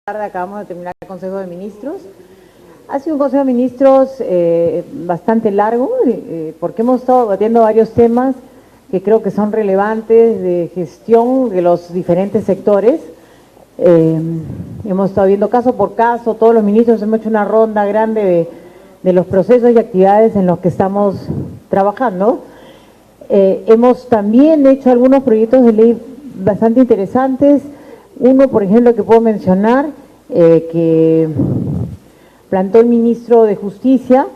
Acabamos de terminar el Consejo de Ministros. Ha sido un Consejo de Ministros bastante largo, porque hemos estado debatiendo varios temas que creo que son relevantes de gestión de los diferentes sectores. Hemos estado viendo caso por caso, todos los ministros hemos hecho una ronda grande de los procesos y actividades en los que estamos trabajando. Hemos también hecho algunos proyectos de ley bastante interesantes. Uno, por ejemplo, que puedo mencionar, que planteó el ministro de Justicia,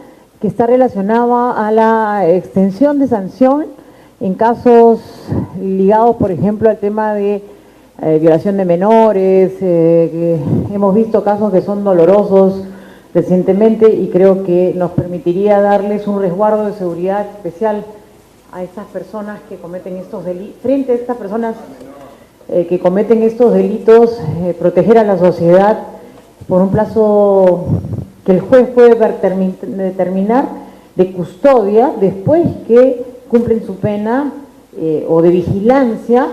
que está relacionado a la extensión de sanción en casos ligados, por ejemplo, al tema de violación de menores. Hemos visto casos que son dolorosos recientemente y creo que nos permitiría darles un resguardo de seguridad especial a estas personas que cometen estos delitos, frente a estas personas que cometen estos delitos, proteger a la sociedad por un plazo que el juez puede determinar de custodia después que cumplen su pena, o de vigilancia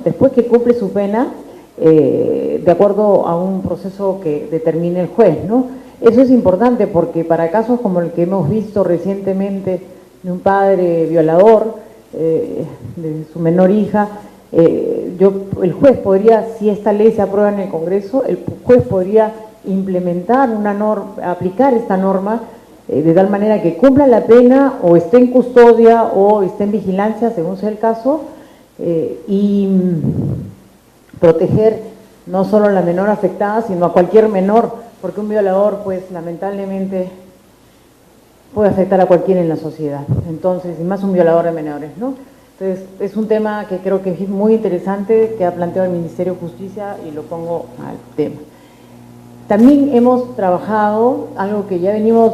después que cumple su pena, de acuerdo a un proceso que determine el juez, ¿no? Eso es importante porque para casos como el que hemos visto recientemente de un padre violador de su menor hija, el juez podría, si esta ley se aprueba en el Congreso, el juez podría implementar una norma, aplicar esta norma de tal manera que cumpla la pena o esté en custodia o esté en vigilancia, según sea el caso, y proteger no solo a la menor afectada, sino a cualquier menor, porque un violador, pues lamentablemente, puede afectar a cualquiera en la sociedad. Entonces, y más un violador de menores, ¿no? Entonces, es un tema que creo que es muy interesante, que ha planteado el Ministerio de Justicia, y lo pongo al tema. También hemos trabajado, algo que ya venimos,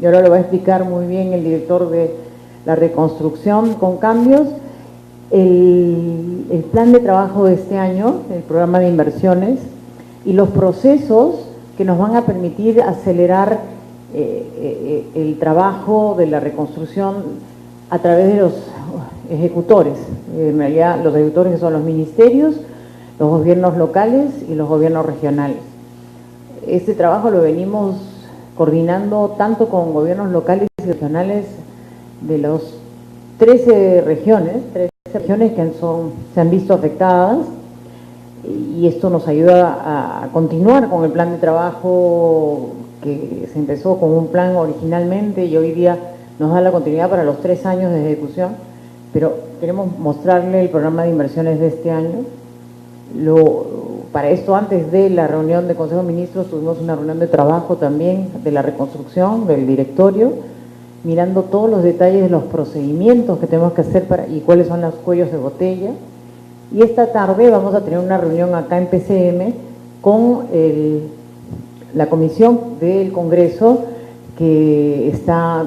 y ahora lo va a explicar muy bien el director de la reconstrucción con cambios, el plan de trabajo de este año, el programa de inversiones, y los procesos que nos van a permitir acelerar el trabajo de la reconstrucción a través de los ejecutores. En realidad, los ejecutores que son los ministerios, los gobiernos locales y los gobiernos regionales. Este trabajo lo venimos coordinando tanto con gobiernos locales y regionales de los 13 regiones que se han visto afectadas, y esto nos ayuda a continuar con el plan de trabajo que se empezó con un plan originalmente y hoy día nos da la continuidad para los 3 años de ejecución, pero queremos mostrarle el programa de inversiones de este año. Para esto, antes de la reunión de Consejo de Ministros, tuvimos una reunión de trabajo también de la reconstrucción del directorio, mirando todos los detalles de los procedimientos que tenemos que hacer y cuáles son los cuellos de botella. Y esta tarde vamos a tener una reunión acá en PCM con la comisión del Congreso que está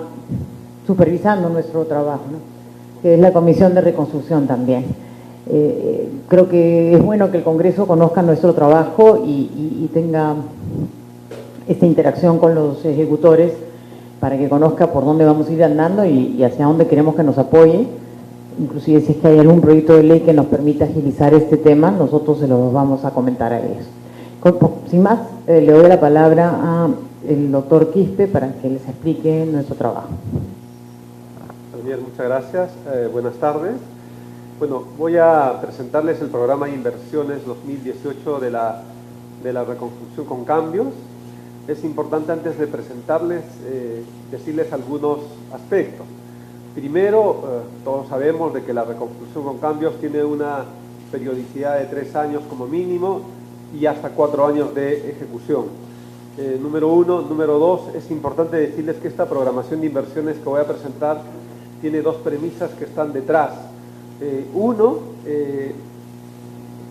supervisando nuestro trabajo, ¿no? Que es la Comisión de Reconstrucción también. Creo que es bueno que el Congreso conozca nuestro trabajo y tenga esta interacción con los ejecutores para que conozca por dónde vamos a ir andando y hacia dónde queremos que nos apoye. Inclusive si es que hay algún proyecto de ley que nos permita agilizar este tema, nosotros se los vamos a comentar a ellos. Sin más, le doy la palabra al doctor Quispe para que les explique nuestro trabajo. Bien, muchas gracias. Buenas tardes. Bueno, voy a presentarles el programa de inversiones 2018 de la reconstrucción con cambios. Es importante, antes de presentarles, decirles algunos aspectos. Primero, todos sabemos de que la reconstrucción con cambios tiene una periodicidad de 3 años como mínimo y hasta 4 años de ejecución. Número 1. Número 2, es importante decirles que esta programación de inversiones que voy a presentar tiene 2 premisas que están detrás. Uno,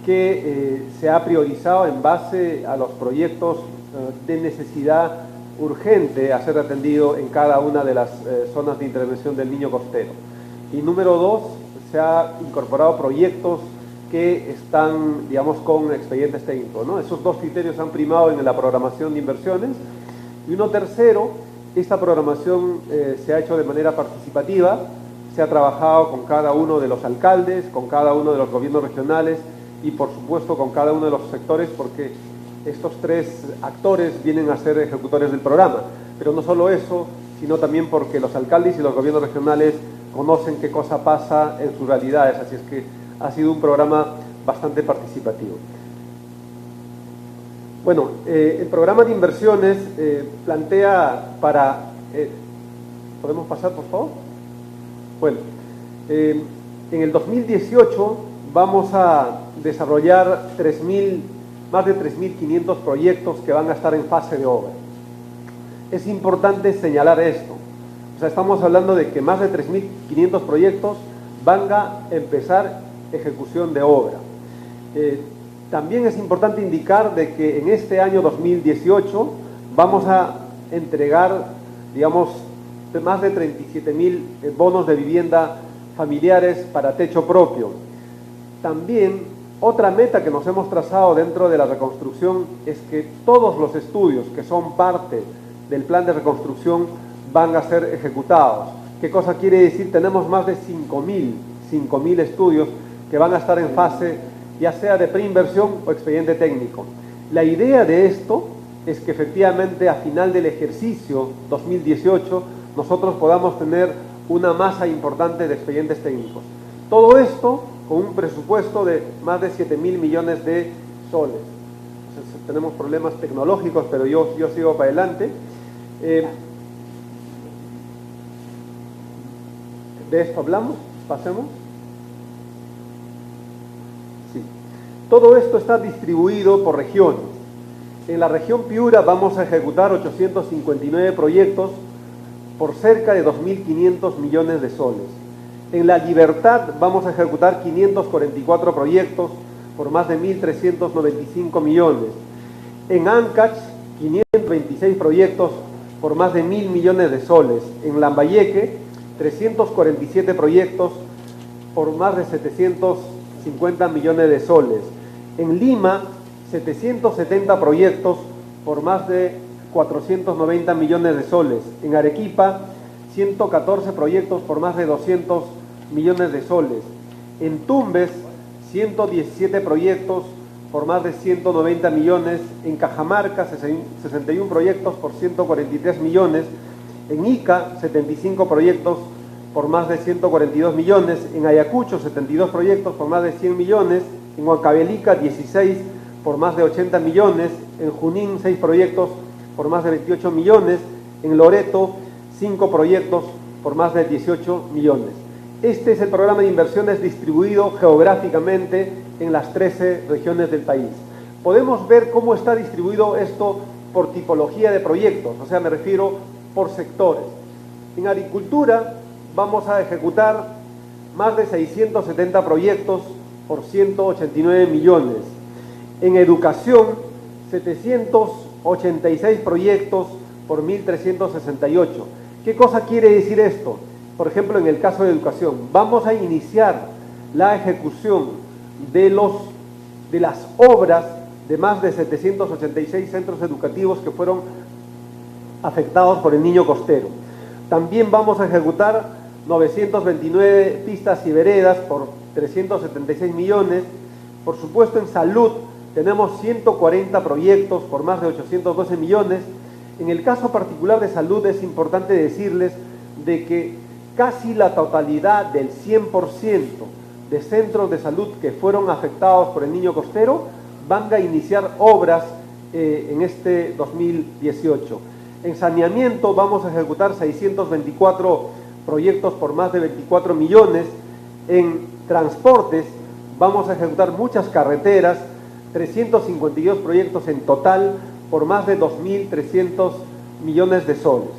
que se ha priorizado en base a los proyectos de necesidad urgente a ser atendido en cada una de las zonas de intervención del niño costero. Y número 2, se ha incorporado proyectos que están, digamos, con expedientes técnicos, ¿no? Esos 2 criterios han primado en la programación de inversiones. Y uno tercero, esta programación se ha hecho de manera participativa, se ha trabajado con cada uno de los alcaldes, con cada uno de los gobiernos regionales y por supuesto con cada uno de los sectores, porque estos tres actores vienen a ser ejecutores del programa. Pero no solo eso, sino también porque los alcaldes y los gobiernos regionales conocen qué cosa pasa en sus realidades, así es que ha sido un programa bastante participativo. Bueno, el programa de inversiones plantea para... ¿podemos pasar, por favor? Bueno, en el 2018 vamos a desarrollar más de 3.500 proyectos que van a estar en fase de obra. Es importante señalar esto. O sea, estamos hablando de que más de 3.500 proyectos van a empezar ejecución de obra. También es importante indicar de que en este año 2018 vamos a entregar, digamos, más de 37.000 bonos de vivienda familiares para techo propio. También otra meta que nos hemos trazado dentro de la reconstrucción es que todos los estudios que son parte del plan de reconstrucción van a ser ejecutados. ¿Qué cosa quiere decir? Tenemos más de 5.000 estudios que van a estar en fase ya sea de preinversión o expediente técnico. La idea de esto es que efectivamente a final del ejercicio 2018 nosotros podamos tener una masa importante de expedientes técnicos. Todo esto con un presupuesto de más de 7.000 millones de soles. Entonces, tenemos problemas tecnológicos, pero yo sigo para adelante. ¿De esto hablamos? Pasemos. Sí. Todo esto está distribuido por regiones. En la región Piura vamos a ejecutar 859 proyectos por cerca de 2.500 millones de soles. En La Libertad vamos a ejecutar 544 proyectos por más de 1.395 millones. En Ancash, 526 proyectos por más de 1.000 millones de soles. En Lambayeque, 347 proyectos por más de 750 millones de soles. En Lima, 770 proyectos por más de 490 millones de soles. En Arequipa, 114 proyectos por más de 200 millones de soles. En Tumbes, 117 proyectos por más de 190 millones. En Cajamarca, 61 proyectos por 143 millones. En Ica, 75 proyectos por más de 142 millones. En Ayacucho, 72 proyectos por más de 100 millones. En Huancavelica, 16 por más de 80 millones. En Junín, 6 proyectos por más de 28 millones. En Loreto, 5 proyectos por más de 18 millones. Este es el programa de inversiones distribuido geográficamente en las 13 regiones del país. Podemos ver cómo está distribuido esto por tipología de proyectos, o sea, me refiero por sectores. En agricultura vamos a ejecutar más de 670 proyectos por 189 millones. En educación, 786 proyectos por 1.368. ¿Qué cosa quiere decir esto? Por ejemplo, en el caso de educación, vamos a iniciar la ejecución de las obras de más de 786 centros educativos que fueron afectados por el Niño Costero. También vamos a ejecutar 929 pistas y veredas por 376 millones. Por supuesto, en salud tenemos 140 proyectos por más de 812 millones. En el caso particular de salud es importante decirles de que casi la totalidad del 100% de centros de salud que fueron afectados por el Niño Costero van a iniciar obras en este 2018. En saneamiento vamos a ejecutar 624 proyectos por más de 24 millones. En transportes vamos a ejecutar muchas carreteras, 352 proyectos en total por más de 2.300 millones de soles.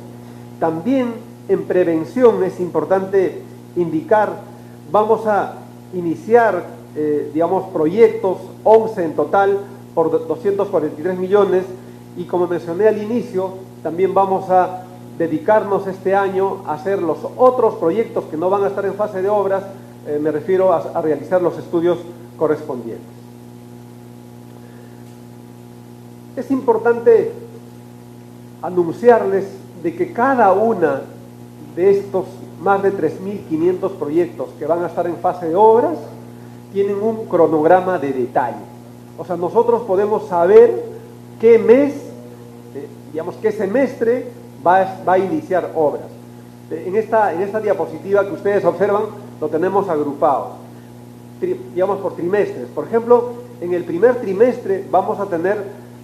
También en prevención es importante indicar, vamos a iniciar, proyectos, 11 en total, por 243 millones, y como mencioné al inicio, también vamos a dedicarnos este año a hacer los otros proyectos que no van a estar en fase de obras, me refiero a realizar los estudios correspondientes. Es importante anunciarles de que cada una de estos más de 3.500 proyectos que van a estar en fase de obras tienen un cronograma de detalle. O sea, nosotros podemos saber qué mes, digamos, qué semestre va a iniciar obras. En esta diapositiva que ustedes observan, lo tenemos agrupado, digamos, por trimestres. Por ejemplo, en el primer trimestre vamos a tener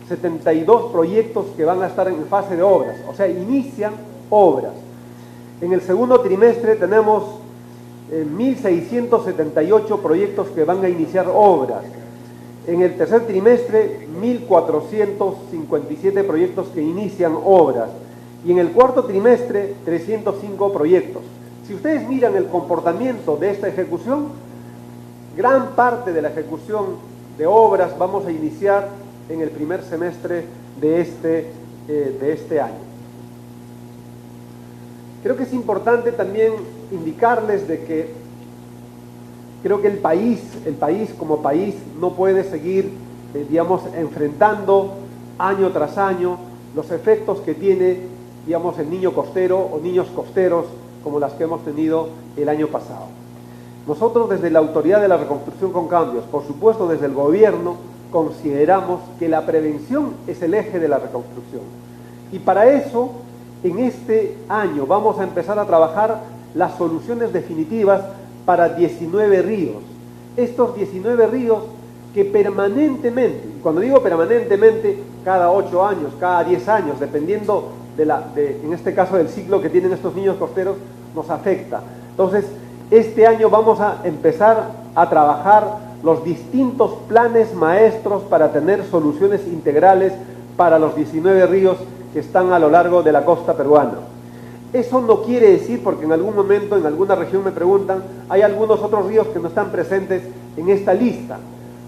72 proyectos que van a estar en fase de obras, o sea, inician obras. En el segundo trimestre tenemos 1.678 proyectos que van a iniciar obras. En el tercer trimestre, 1.457 proyectos que inician obras. Y en el cuarto trimestre, 305 proyectos. Si ustedes miran el comportamiento de esta ejecución, gran parte de la ejecución de obras vamos a iniciar en el primer semestre de este año. Creo que es importante también indicarles de que creo que el país como país no puede seguir, digamos, enfrentando año tras año los efectos que tiene, digamos, el niño costero o niños costeros como las que hemos tenido el año pasado. Nosotros desde la Autoridad de la Reconstrucción con Cambios, por supuesto desde el gobierno, consideramos que la prevención es el eje de la reconstrucción. Y para eso, en este año vamos a empezar a trabajar las soluciones definitivas para 19 ríos. Estos 19 ríos que permanentemente, y cuando digo permanentemente, cada 8 años, cada 10 años, dependiendo en este caso del ciclo que tienen estos niños costeros, nos afecta. Entonces, este año vamos a empezar a trabajar los distintos planes maestros para tener soluciones integrales para los 19 ríos que están a lo largo de la costa peruana. Eso no quiere decir, porque en algún momento, en alguna región me preguntan, hay algunos otros ríos que no están presentes en esta lista.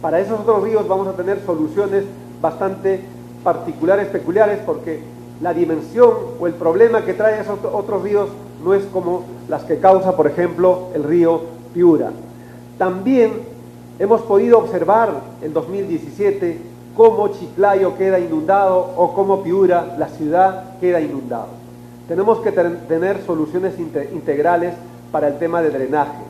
Para esos otros ríos vamos a tener soluciones bastante particulares, peculiares, porque la dimensión o el problema que trae esos otros ríos no es como las que causa, por ejemplo, el río Piura. También hemos podido observar en 2017 cómo Chiclayo queda inundado o cómo Piura, la ciudad, queda inundado. Tenemos que tener soluciones integrales para el tema de drenaje.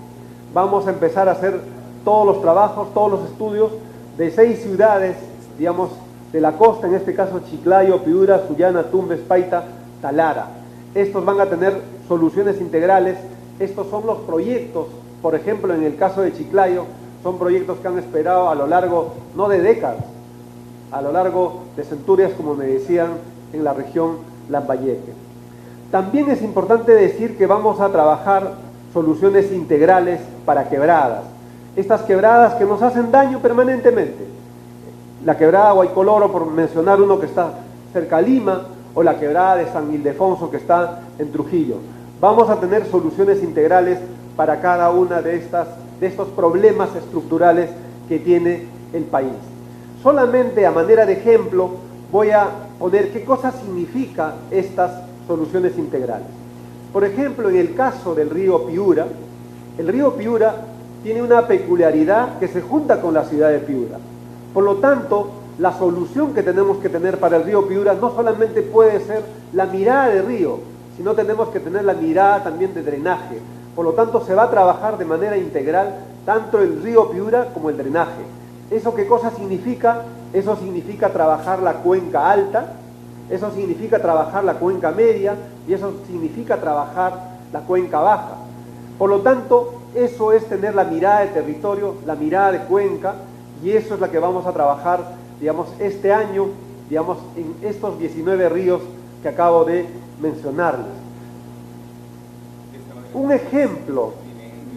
Vamos a empezar a hacer todos los trabajos, todos los estudios de 6 ciudades, digamos, de la costa, en este caso Chiclayo, Piura, Sullana, Tumbes, Paita, Talara. Estos van a tener soluciones integrales. Estos son los proyectos, por ejemplo, en el caso de Chiclayo, son proyectos que han esperado a lo largo, no de décadas, a lo largo de centurias, como me decían, en la región Lambayeque. También es importante decir que vamos a trabajar soluciones integrales para quebradas. Estas quebradas que nos hacen daño permanentemente. La quebrada Huaycoloro, por mencionar uno que está cerca a Lima, o la quebrada de San Ildefonso que está en Trujillo. Vamos a tener soluciones integrales para cada una de estos problemas estructurales que tiene el país. Solamente a manera de ejemplo voy a poner qué cosa significa estas soluciones integrales. Por ejemplo, en el caso del río Piura, el río Piura tiene una peculiaridad que se junta con la ciudad de Piura. Por lo tanto, la solución que tenemos que tener para el río Piura no solamente puede ser la mirada de río, sino tenemos que tener la mirada también de drenaje. Por lo tanto, se va a trabajar de manera integral tanto el río Piura como el drenaje. ¿Eso qué cosa significa? Eso significa trabajar la cuenca alta, eso significa trabajar la cuenca media y eso significa trabajar la cuenca baja. Por lo tanto, eso es tener la mirada de territorio, la mirada de cuenca, y eso es la que vamos a trabajar, digamos, este año, digamos, en estos 19 ríos que acabo de mencionarles. Un ejemplo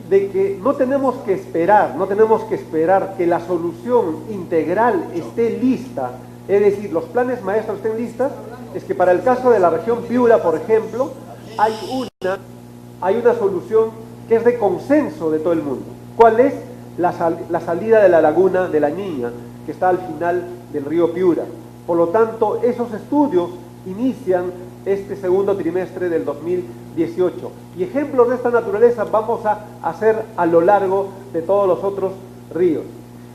de que no tenemos que esperar que la solución integral esté lista, es decir, los planes maestros estén listos, es que para el caso de la región Piura, por ejemplo, hay una solución que es de consenso de todo el mundo. ¿Cuál es? La salida de la laguna de la Niña, que está al final del río Piura. Por lo tanto, esos estudios inician este segundo trimestre del 2018. Y ejemplos de esta naturaleza vamos a hacer a lo largo de todos los otros ríos.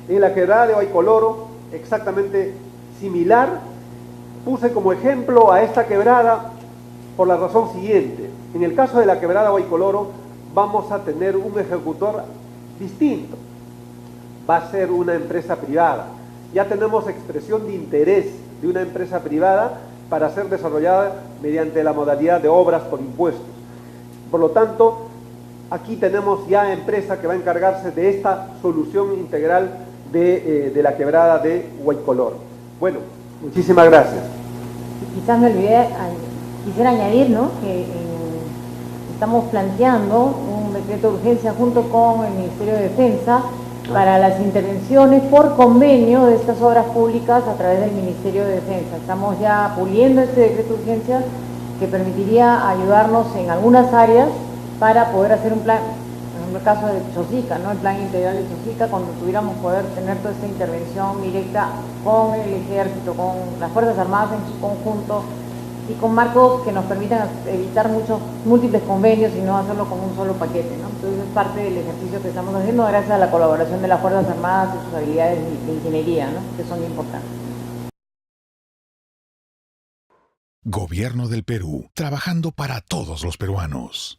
En la quebrada de Huaycoloro, exactamente similar, puse como ejemplo a esta quebrada por la razón siguiente. En el caso de la quebrada Huaycoloro, vamos a tener un ejecutor distinto. Va a ser una empresa privada. Ya tenemos expresión de interés de una empresa privada para ser desarrollada mediante la modalidad de obras por impuestos. Por lo tanto, aquí tenemos ya empresa que va a encargarse de esta solución integral de la quebrada de Huaycolor. Bueno, muchísimas gracias. Quizás me olvidé, quisiera añadir, ¿no?, que estamos planteando un decreto de urgencia junto con el Ministerio de Defensa para las intervenciones por convenio de estas obras públicas a través del Ministerio de Defensa. Estamos ya puliendo este decreto de urgencia que permitiría ayudarnos en algunas áreas para poder hacer un plan, en el caso de Chosica, ¿no?, el plan integral de Chosica, cuando tuviéramos poder tener toda esta intervención directa con el Ejército, con las Fuerzas Armadas en su conjunto, y con marcos que nos permitan evitar múltiples convenios y no hacerlo como un solo paquete, ¿no? Entonces es parte del ejercicio que estamos haciendo gracias a la colaboración de las Fuerzas Armadas y sus habilidades de ingeniería, ¿no?, que son importantes. Gobierno del Perú, trabajando para todos los peruanos.